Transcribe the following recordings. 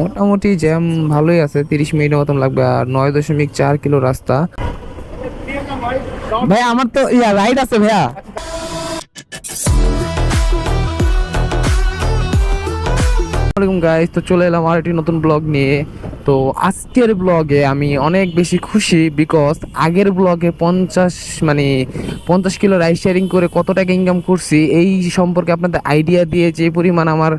মোটামুটি জ্যাম ভালোই আছে, 30 মিনিটের মতন লাগবে। আর 9.4 কিলো রাস্তা। ভাই আমার তো রাইড আছে ভাইয়া। আসসালামু আলাইকুম গাইস, তো চলে এলাম আর একটি নতুন ব্লগ নিয়ে। তো আজকের ব্লগে আমি অনেক বেশি খুশি, বিকজ আগের ব্লগে 50 কিলো রাইড শেয়ারিং করে কত টাকা ইনকাম করছি এই সম্পর্কে আপনাদের আইডিয়া দিয়ে যে পরিমাণ আমার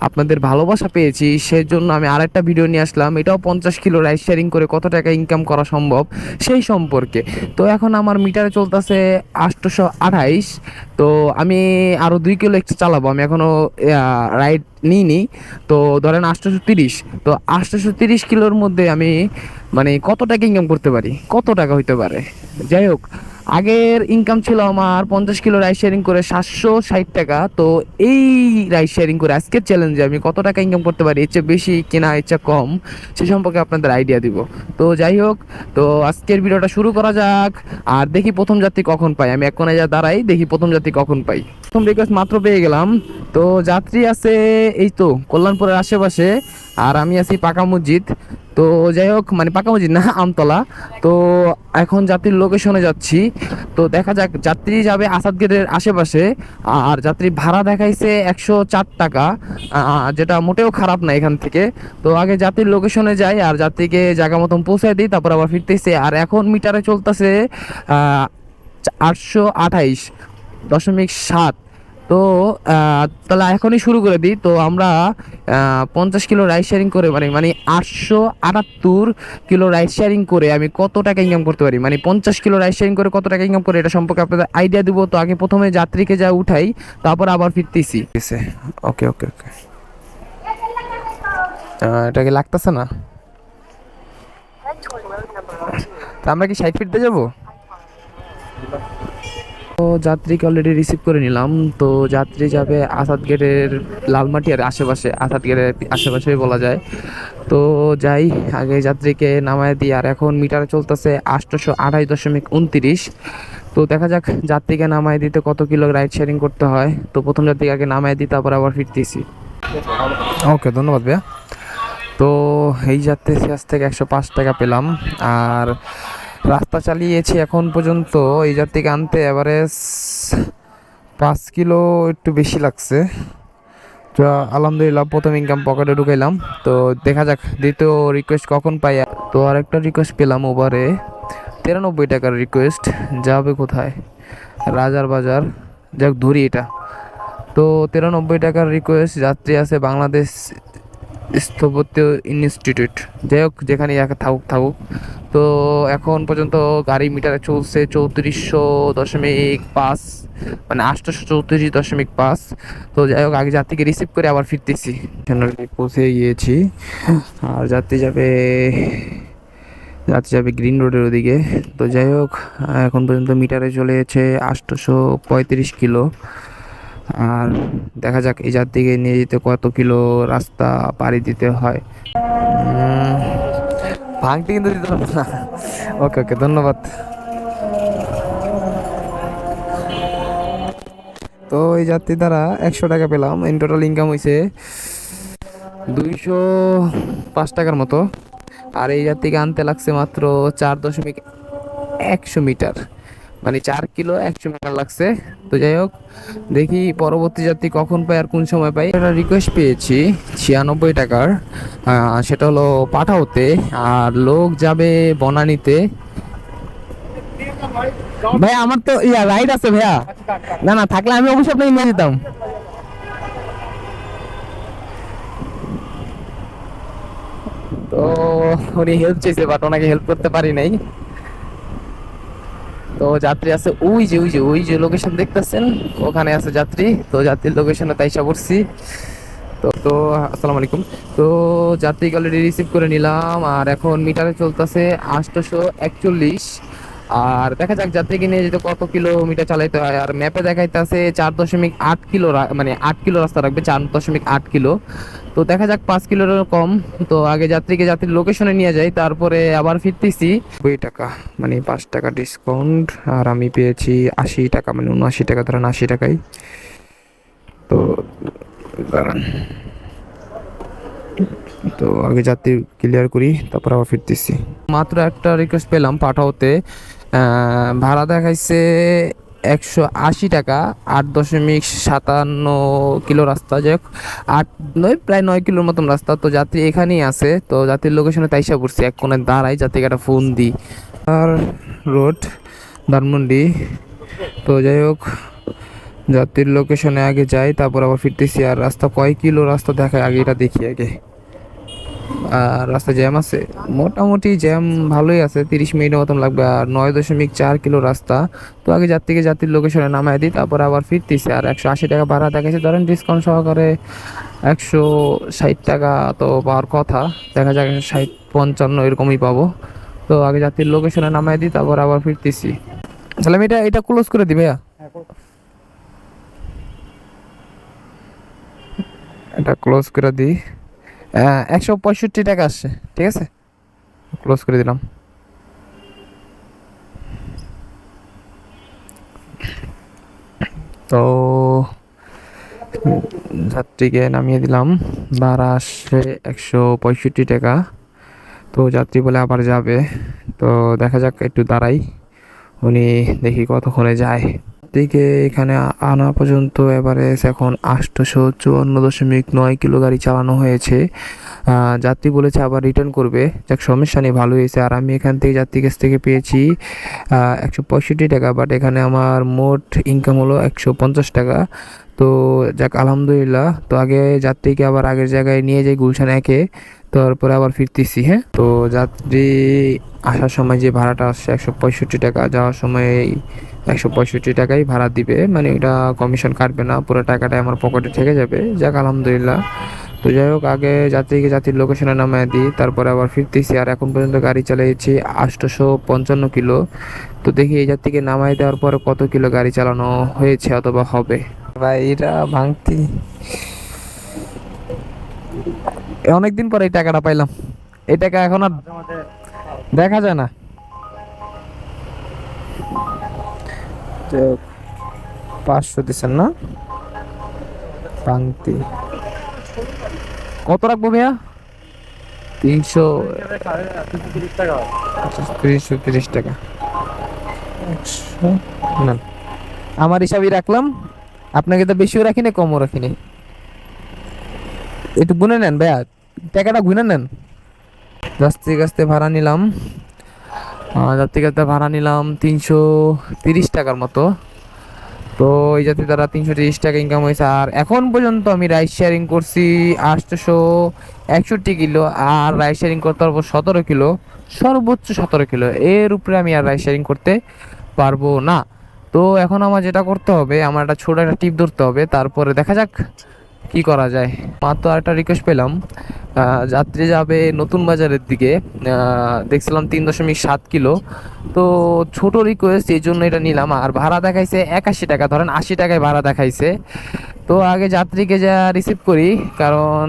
আপনাদের ভালোবাসা পেয়েছি, সেজন্য আমি আরেকটা ভিডিও নিয়ে আসলাম। এটাও 50 কিলো রাইড শেয়ারিং করে কত টাকা ইনকাম করা সম্ভব সেই সম্পর্কে। তো এখন আমার মিটারে চলতেছে 828। তো আমি আরও 2 কিলো এক্সট্রা চালাবো। আমি এখনও রাইড নিইনি। তো ধরেন 830। তো 830 কিলোর মধ্যে আমি কত টাকা ইনকাম করতে পারি, কত টাকা হইতে পারে। যাই হোক, আগের ইনকাম ছিল আমার 50 কিলো রাইড শেয়ারিং করে 760 টাকা। তো এই রাইড শেয়ারিং করে আজকের চ্যালেঞ্জে আমি কত টাকা ইনকাম করতে পারি, এর চেয়ে বেশি কিনা এর চেয়ে কম, সে সম্পর্কে আপনাদের আইডিয়া দিব। তো যাই হোক, তো আজকের ভিডিওটা শুরু করা যাক। আর দেখি প্রথম যাত্রী কখন পাই। আমি এক কোণে যা দাঁড়াই, দেখি প্রথম যাত্রী কখন পাই। প্রথম রিকোয়েস্ট মাত্র পেয়ে গেলাম। তো যাত্রী আছে এই তো কল্যাণপুরের আশেপাশে, আর আমি আছি পাকা মসজিদ। তো যাই হোক, পাকা মসজিদ না, আমতলা। তো এখন যাত্রীর লোকেশনে যাচ্ছি। তো দেখা যাক, যাত্রী যাবে আসাদ গেটের আশেপাশে। আর যাত্রী ভাড়া দেখাইছে 104 টাকা, যেটা মোটেও খারাপ না এখান থেকে। তো আগে যাত্রীর লোকেশনে যাই আর যাত্রীকে জায়গা মতন পৌঁছায় দিই, তারপর আবার ফিরতেছে। আর এখন মিটারে চলতেছে 828.7। তো তাহলে এখনই শুরু করে দিই। তো আমরা 50 কিলো রাইড শেয়ারিং করে 878 কিলো রাইড শেয়ারিং করে আমি কত টাকা ইনকাম করতে পারি, 50 কিলো রাইড শেয়ারিং করে কত টাকা ইনকাম করে, এটা সম্পর্কে আপনাদের আইডিয়া দিব। তো আগে প্রথমে যাত্রীকে যা উঠাই, তারপর আবার ফিরতেছি। ওকে ওকে ওকে, এটা কি লাগতেছে না? তা আমরা কি 60 ফিটতে যাবো? তো যাত্রীকে অলরেডি রিসিভ করে নিলাম। তো যাত্রী যাবে আসাদ গেটের লালমাটিয়ার আশেপাশে, আসাদ গেটের আশেপাশেই বলা যায়। তো যাই, আগে যাত্রীকে নামায় দিই। আর এখন মিটারে চলতেছে 828.29। তো দেখা যাক যাত্রীকে নামায় দিতে কত কিলো রাইড শেয়ারিং করতে হয়। তো প্রথম যাত্রীকে আগে নামায় দিই, তারপর আবার ফিরতেছি। ওকে, ধন্যবাদ ভাইয়া। তো এই যাত্রী কাছ থেকে 105 টাকা পেলাম। আর রাস্তা চালিয়েছি এখন পর্যন্ত এই যাত্রীকে আনতে এভারেজ 5 কিলো একটু বেশি লাগছে। তো আলহামদুলিল্লাহ, প্রথম ইনকাম পকেটে ঢুকাইলাম। তো দেখা যাক দ্বিতীয় রিকোয়েস্ট কখন পাই। তো আরেকটা রিকোয়েস্ট পেলাম ওভারে 93 টাকার রিকোয়েস্ট। যাবে কোথায়? রাজার বাজার। যাক, ধরি এটা। তো 93 টাকার রিকোয়েস্ট। যাত্রী আছে বাংলাদেশ স্থপত্য ইনস্টিটিউট। যাই হোক, যেখানে থাকুক থাকুক। তো এখন পর্যন্ত গাড়ি মিটারে চলছে 3400.5, 834.5। তো যাই হোক, আগে যাত্রীকে রিসিভ করে আবার ফিরতেছি। পৌঁছে গিয়েছি। আর যাত্রী যাবে গ্রিন রোডের ওদিকে। তো যাই হোক, এখন পর্যন্ত মিটারে চলেছে 835 কিলো। আর দেখা যাক এই যাত্রীকে নিয়ে যেতে কত কিলো রাস্তা পাড়ি দিতে হয়। ভাঙতে কিন্তু দিতে পারবো না। ওকে ওকে, ধন্যবাদ। তো এই যাত্রী দ্বারা 100 টাকা পেলাম। ইন টোটাল ইনকাম হয়েছে 205 টাকার মতো। আর এই যাত্রীকে আনতে লাগছে মাত্র 4.100 মিটার, 4 কিলো 100 মিটার লাগছে। তো যাই হোক, দেখি পরবর্তী যাত্রী কখন পাই আর কোন সময় পাই। একটা রিকোয়েস্ট পেয়েছি 96 টাকার, সেটা হলো পাঠাওতে। আর লোক যাবে বনানীতে। ভাই আমার তো রাইড আছে ভাইয়া। না না, থাকলে আমি অবশ্যই আপনাকে নিয়ে যেতাম। তো উনি হেল্প চেয়েছে, বাট ওনাকে হেল্প করতে পারি নাই। তো যাত্রী আছে ওই যে লোকেশন দেখতেছেন, ওখানে আছে যাত্রী। তো যাত্রীর লোকেশনে তাইসা পড়ছি। তো আসসালামু আলাইকুম। তো যাত্রীকে অলরেডি রিসিভ করে নিলাম। আর এখন মিটারে চলতেছে 841। আর দেখা যাক যাত্রীকে নিয়ে যেতে কত কিলোমিটার চালাইতে হয়। আর ম্যাপে দেখাইতেছে 4.8 কিলো, 8 কিলো রাস্তা রাখবে, 4.8 কিলো। তো দেখা যাক 5 কিলোর কম। তো আগে যাত্রীর লোকেশনে নিয়ে যাই, তারপরে আবার ফিরতেছি। 90 টাকা, 5 টাকা ডিসকাউন্ট। আর আমি পেয়েছি 80 টাকা, 79 টাকা, ধরেন 80 টাকাই। তো দাঁড়ান, তো আগে যাত্রী ক্লিয়ার করি, তারপর আবার ফিরতেছি। মাত্র একটা রিকোয়েস্ট পেলাম পাঠাওতে, ভাড়া দেখাইছে 180 টাকা, 8.57 কিলো রাস্তা, যাই হোক 8 নয় প্রায় 9 কিলোর মতন রাস্তা। তো যাত্রী এখানেই আছে, তো যাত্রীর লোকেশনে তাইসা পড়ছি, এক কোণে দাঁড়াই যাত্রীকে একটা ফোন দিই। আর রোড ধানমন্ডি। তো যাই হোক যাত্রীর লোকেশনে আগে যাই, তারপর আবার ফিরতেছি। আর রাস্তা কয় কিলো রাস্তা দেখায় আগে এটা দেখি আগে। আর রাস্তা জ্যাম আছে, মোটামুটি জ্যাম ভালোই আছে, 30 মিনিটের মতন লাগবে। আর 9.4 কিলো রাস্তা। তো আগে যাত্রীর লোকেশনে নামায় দিই, তারপর আবার ফিরতেছি। আর 180 টাকা ভাড়া দেখাচ্ছে, ধরেন ডিসকাউন্ট সহকারে 160 টাকা তো পাওয়ার কথা, দেখা যাক 60-55 এরকমই পাবো। তো আগে যাত্রীর লোকেশনে নামায় দিই, তারপর আবার ফিরতেছি। তাহলে আমি এটা ক্লোজ করে দিবে, এটা ক্লোজ করে দিই। 165 টাকা আসছে, ঠিক আছে, ক্লোজ করে দিলাম। তো যাত্রীকে নামিয়ে দিলাম, ভাড়া আসছে 165 টাকা। তো যাত্রী বলে আবার যাবে, তো দেখা যাক, একটু দাঁড়াই, উনি দেখি কতক্ষণে যায়। দিকে এখানে আনা পর্যন্ত এভারেজ এখন 854.9 কিলো গাড়ি চালানো হয়েছে। যাত্রী বলেছে আবার রিটার্ন করবে, যাক সমস্যা নেই, ভালো হয়েছে। আর আমি এখান থেকে যাত্রীর কাছ থেকে পেয়েছি 165 টাকা, বাট এখানে আমার মোট ইনকাম হলো 150 টাকা। তো যাক আলহামদুলিল্লাহ। তো আগে যাত্রীকে আবার আগের জায়গায় নিয়ে যাই গুলশান একে, তারপরে আবার ফিরতেছি। হ্যাঁ, তো যাত্রী আসার সময় যে ভাড়াটা আসছে 165 টাকা, যাওয়ার সময় 165 টাকাই ভাড়া দিবে, মানে এটা কমিশন কাটবে না, পুরো টাকাটাই আমার পকেটে থেকে যাবে। যাক আলহামদুলিল্লাহ। তো যাই হোক আগে যাত্রীর লোকেশনে নামায় দিই, তারপরে আবার ফিরতেছি। আর এখন পর্যন্ত গাড়ি চালিয়েছি 855 কিলো। তো দেখি এই যাত্রীকে নামায় দেওয়ার পরে কত কিলো গাড়ি চালানো হয়েছে অথবা হবে। ভাই এটা ভাঙতি, অনেকদিন পরে এই টাকাটা পাইলাম, এই টাকা এখন আর দেখা যায় না। তো 500 দিচ্ছেন না ভাঙতি, কত রাখবো ভাইয়া? 330 টাকা, 100 না, আমার হিসাবই রাখলাম, আপনাকে তো বেশিও রাখিনি কমও রাখিনি। একটু গুনে নেন ভাইয়া, টাকাটা গুনে নেন। যাত্রীর কাছ থেকে ভাড়া নিলাম, 330 টাকার মতো। তো এই যাত্রী দ্বারা 330 টাকা ইনকাম হয়েছে। আর এখন পর্যন্ত আমি রাইড শেয়ারিং করছি 861 কিলো, আর রাইড শেয়ারিং করতে পারবো 17 কিলো, সর্বোচ্চ 17 কিলো, এর উপরে আমি আর রাইড শেয়ারিং করতে পারবো না। তো এখন আমার যেটা করতে হবে, আমার একটা ছোট একটা টিপ ধরতে হবে, তারপরে দেখা যাক কি করা যায়। মাত্র একটা রিকোয়েস্ট পেলাম, যাত্রী যাবে নতুন বাজারের দিকে, দেখছিলাম 3.7 কিলো। তো ছোট রিকোয়েস্ট, এই জন্য এটা নিলাম। আর ভাড়া দেখাইছে 81 টাকা, ধরেন 80 টাকায় ভাড়া দেখাইছে। তো আগে যাত্রীকে যা রিসিভ করি, কারণ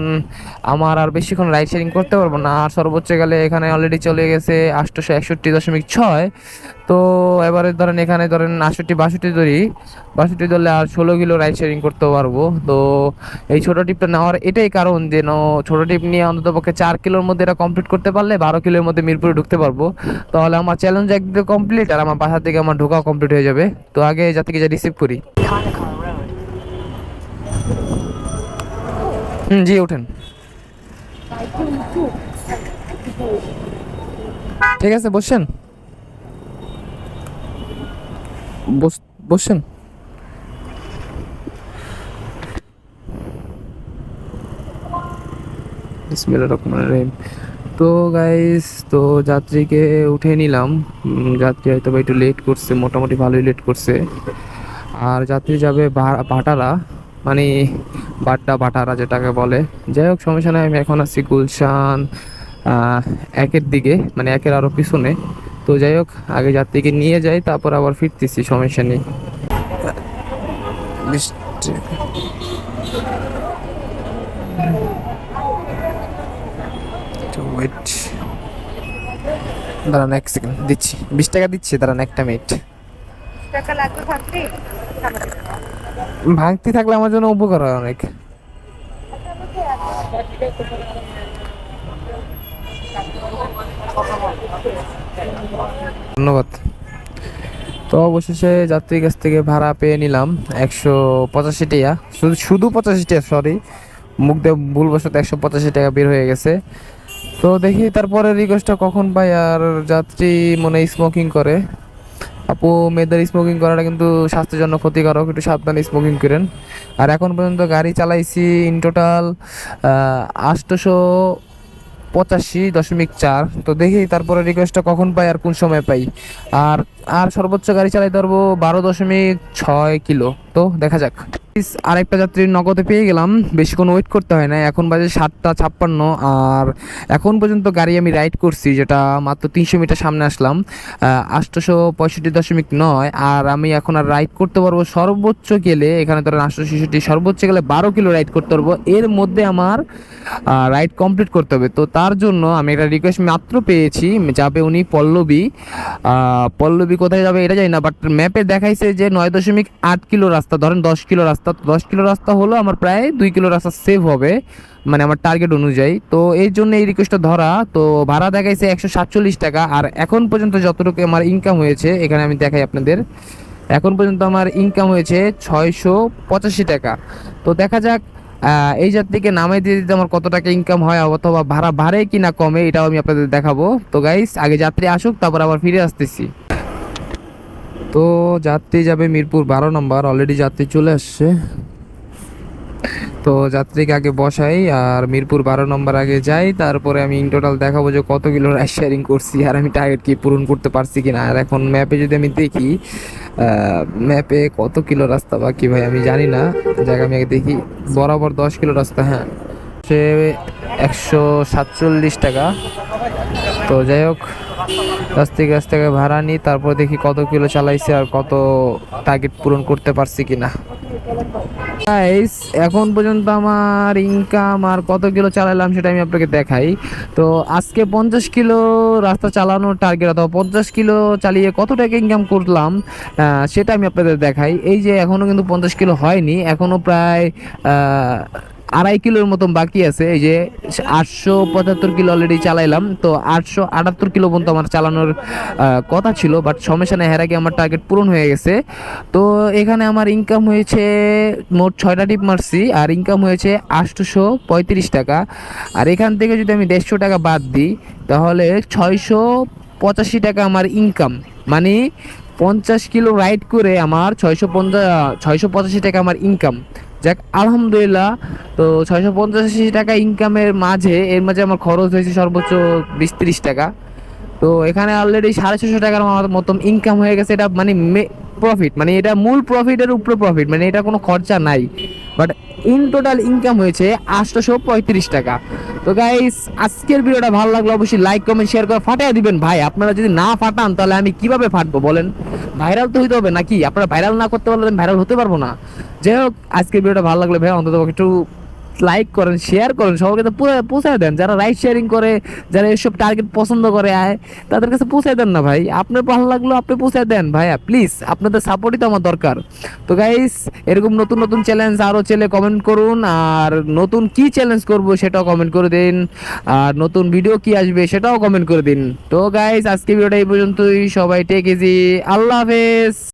আমার আর বেশিক্ষণ রাইড শেয়ারিং করতে পারবো না। আর সর্বোচ্চ গেলে এখানে অলরেডি চলে গেছে 861.6। তো এবারে ধরেন এখানে ধরেন 68-62 ধরি, 62 ধরলে আর 16 কিলো রাইড শেয়ারিং করতে পারবো। তো এই ছোটো টিপটা নেওয়ার এটাই কারণ, যে ছোটো টিপ নিয়ে অন্তত পক্ষে 4 কিলোর মধ্যে এটা কমপ্লিট করতে পারলে 12 কিলোর মধ্যে মিরপুরে ঢুকতে পারবো। তাহলে আমার চ্যালেঞ্জ একদম কমপ্লিট, আর আমার বাসা থেকে আমার ঢোকাও কমপ্লিট হয়ে যাবে। তো আগে যাত্রীকে যা রিসিভ করি। জি ওঠেন, ঠিক আছে বসেন, বসেন। বিসমিল্লাহির রহমানির রহিম। তো গাইস, তো যাত্রীকে উঠে নিলাম। যাত্রী হয়তো বা একটু লেট করছে, মোটামুটি ভালোই লেট করছে। আর যাত্রী যাবে ভাটারা, মানে ভাটারা যেটাকে বলে। যাই হোক সমস্যা নেই, আমি এখন আছি গুলশান একের দিকে, মানে একের আরও পিছনে। তো যাই হোক আগে যাত্রীকে নিয়ে যাই, তারপর আবার ফিরতেছি, সমস্যা নেই। ওয়েট, দাঁড়ান 1 সেকেন্ড দিচ্ছি, 20 টাকা দিচ্ছি, দাঁড়ান একটা মিনিট। ভাঙতি থাকলে আমার জন্য উপকার হয় অনেক। ধন্যবাদ। তো অবশেষে যাত্রীর কাছ থেকে ভাড়া পেয়ে নিলাম 185 টাকা, শুধু শুধু 85 টাকা, সরি, মুখ দিয়ে ভুলবশত 185 টাকা বের হয়ে গেছে। তো দেখি তারপরে রিকোয়েস্টটা কখন পাই। আর যাত্রী মনে স্মোকিং করে। আপু, মেয়েদের স্মোকিং করাটা কিন্তু স্বাস্থ্যের জন্য ক্ষতিকারক, একটু সাবধানে স্মোকিং করেন। আর এখন পর্যন্ত গাড়ি চালাইছি ইন টোটাল 885.4। তো দেখি তারপরে রিকোয়েস্টটা কখন পাই আর কোন সময় পাই। আর আর সর্বোচ্চ গাড়ি চালাইতে পারবো 12.6 কিলো। তো দেখা যাক। আরেকটা যাত্রীর নগদে পেয়ে গেলাম, বেশি কোনো ওয়েট করতে হয় না। এখন বাজে 7টা 56। আর এখন পর্যন্ত গাড়ি আমি রাইড করছি, যেটা মাত্র 300 মিটার সামনে আসলাম, 865.9। আর আমি এখন আর রাইড করতে পারবো সর্বোচ্চ গেলে, এখানে ধরেন 866, সর্বোচ্চ গেলে 12 কিলো রাইড করতে পারবো। এর মধ্যে আমার রাইড কমপ্লিট করতে হবে। তো তার জন্য আমি একটা রিকোয়েস্ট মাত্র পেয়েছি, যাবে উনি পল্লবী। পল্লবী কোথায় যাবে এটা জানি না, বাট ম্যাপে দেখাইছে যে 9.8 কিলো রাস্তা, ধরেন 10 কিলো রাস্তা। 10 কিলো রাস্তা হলো আমার প্রায় 2 কিলো রাস্তা সেভ হবে, মানে আমার টার্গেট অনুযায়ী। তো এই জন্য এই রিকোয়েস্টটা ধরা। তো ভাড়া দেখাইছে 147 টাকা। আর এখন পর্যন্ত যতটুকু আমার ইনকাম হয়েছে, এখানে আমি দেখাই আপনাদের, এখন পর্যন্ত আমার ইনকাম হয়েছে 685 টাকা। তো দেখা যাক এই যাত্রীকে নামাই দিয়ে দিতে আমার কত টাকা ইনকাম হয়, অথবা ভাড়া বাড়ে কি না কমে, এটাও আমি আপনাদের দেখাবো। তো গাইস, আগে যাত্রী আসুক, তারপর আবার ফিরে আসতেছি। তো যাত্রী যাবে মিরপুর 12 নম্বর, অলরেডি যাত্রী চলে আসছে। তো যাত্রীকে আগে বসাই আর মিরপুর 12 নম্বর আগে যাই, তারপরে আমি ইন টোটাল দেখাবো যে কত কিলো রাইড শেয়ারিং করছি আর আমি টার্গেট কি পূরণ করতে পারছি কিনা। আর এখন ম্যাপে যদি আমি দেখি, ম্যাপে কত কিলো রাস্তা বাকি ভাই আমি জানি না, জায়গা আমি আগে দেখি। বরাবর 10 কিলো রাস্তা, হ্যাঁ, সে 147 টাকা। তো যাই হোক, কাছ থেকে ভাড়া নিই, তারপর দেখি কত কিলো চালাইছে আর কত টার্গেট পূরণ করতে পারছি কিনা। গাইস, এখন পর্যন্ত আমার ইনকাম আর কত কিলো চালালাম সেটা আমি আপনাকে দেখাই। তো আজকে 50 কিলো রাস্তা চালানোর টার্গেট, অথবা 50 কিলো চালিয়ে কত টাকা ইনকাম করলাম সেটা আমি আপনাদের দেখাই। এই যে এখনও কিন্তু 50 কিলো হয়নি, এখনও প্রায় 2.5 কিলোর মতন বাকি আছে। এই যে 875 কিলো অলরেডি চালাইলাম। তো 878 কিলো পর্যন্ত আমার চালানোর কথা ছিল, বাট সমস্যা নেই, এর আগে আমার টার্গেট পূরণ হয়ে গেছে। তো এখানে আমার ইনকাম হয়েছে, মোট 6টা টিপ মারছি, আর ইনকাম হয়েছে 835 টাকা। আর এখান থেকে যদি আমি 150 টাকা বাদ দিই, তাহলে 685 টাকা আমার ইনকাম, মানে 50 কিলো রাইড করে আমার 685 টাকা আমার ইনকাম। যাক, আলহামদুলিল্লাহ। তো 685 টাকা ইনকামের মাঝে, এর মাঝে আমার খরচ হয়েছে সর্বোচ্চ 20-30 টাকা। তো এখানে অলরেডি 650 টাকার মতন ইনকাম হয়ে গেছে। এটা মানে প্রফিট, মানে এটা মূল প্রফিটের উপরে প্রফিট, মানে এটা কোনো খরচা নাই। বাট ইন টোটাল ইনকাম হয়েছে 835 টাকা। তো গাইস, আজকের ভিডিওটা ভালো লাগলো অবশ্যই লাইক কমেন্ট শেয়ার করে ফাটিয়ে দিবেন ভাই। আপনারা যদি না ফাটান তাহলে আমি কিভাবে ফাটবো বলেন? ভাইরাল তো হইতে হবে নাকি? আপনারা ভাইরাল না করতে পারলে আমি ভাইরাল হতে পারবো না। যাই হোক, আজকের ভিডিওটা ভালো লাগলে ভাই অন্তত একটু লাইক করেন, শেয়ার করেন, সবার কাছে পৌঁছায় দেন। যারা রাইড শেয়ারিং করে, যারা এসব টার্গেট পছন্দ করে তাদের কাছে পৌঁছায় দেন না ভাই। আপনার ভালো লাগলো আপনি পৌঁছায় দেন ভাইয়া, প্লিজ। আপনাদের সাপোর্টই তো আমার দরকার। তো গাইস, এরকম নতুন নতুন চ্যালেঞ্জ আরও চাইলে কমেন্ট করুন, আর নতুন কি চ্যালেঞ্জ করব সেটাও কমেন্ট করে দিন, আর নতুন ভিডিও কি আসবে সেটাও কমেন্ট করে দিন। তো গাইস, আজকে ভিডিওটা এই পর্যন্তই। সবাই টেক ইজি, আল্লাহ হাফেজ।